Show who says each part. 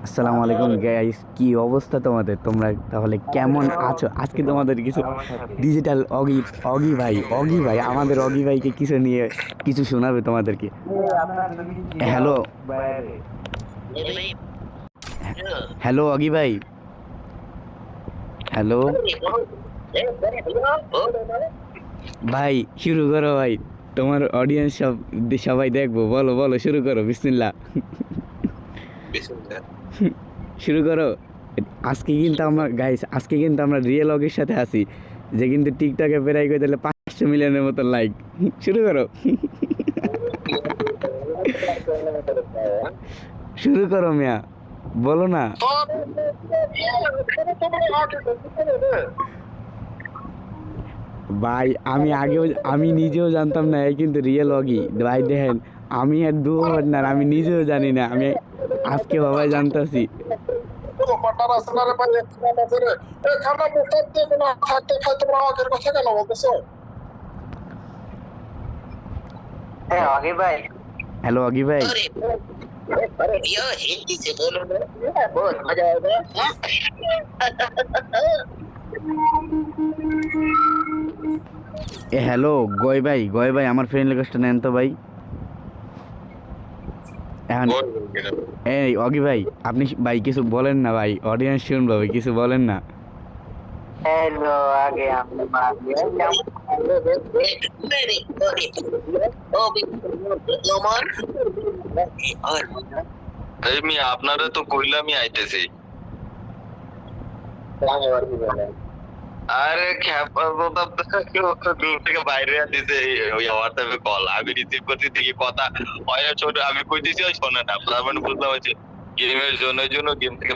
Speaker 1: আসসালামু আলাইকুম গাইস, কি অবস্থা তোমাদের? তোমরা তাহলে কেমন আছো? আজকে তোমাদের কিছু ডিজিটাল অগি ভাই আমাদের অগি ভাইকে কিছু নিয়ে কিছু শোনাবে তোমাদেরকে। হ্যালো, হ্যালো অগি ভাই, হ্যালো ভাই, শুরু করো ভাই। তোমার অডিয়েন্স সবাই দেখবো, বলো বলো, শুরু করো, বিসমিল্লাহ। শুরু করো। আজকে কিন্তু আমরা রিয়েল অগের সাথে আছি, যে কিন্তু টিকটকে প্রায় করে দিলে 500 মিলিয়নের মতো লাইক। শুরু করো, শুরু করো মিয়া, বলো না ভাই। আমি নিজেও জানতাম না এই কিন্তু রিয়েল অগি ভাই। দেখেন, আমি আর দু না, আমি নিজেও জানি না, আমি আজকে বাবাই জানতাছি।
Speaker 2: বাটার আছে না রে ভাই, এক্সট্রা আছে রে। এখানে মুখে দিয়ে কোনো থাকতে খাইতে পারো, আগের কথা কেন বলতেছো?
Speaker 3: হ্যাঁ আগে ভাই।
Speaker 1: হ্যালো অগি ভাই,
Speaker 3: अरे भैया हिंदी से बोलो ना, बहुत मजा आएगा।
Speaker 1: হ্যালো গয় ভাই আমার ফ্রেন্ড রিকোয়েস্টটা নেন তো ভাই। এখন এই অগি ভাই, আপনি ভাই কিছু বলেন না ভাই, অডিয়েন্স শুনবো ভাই, কিছু বলেন না।
Speaker 3: हेलो आगे हम मार दिया मेरे बड़े ओ भी रोमान और
Speaker 4: এই মি আপনারা তো কইলামই আইতেছি। আরে খ্যাপা বাবা, দূর থেকে বাইরে দিছে ওই হোয়াটসঅ্যাপে কল, আমি রিসিভ করতে দেখি কথা হয় ছোট, আমি কইতেছি ওই শোনে না, তার মানে বুঝলাম হচ্ছে গেমের জন্য গেম থেকে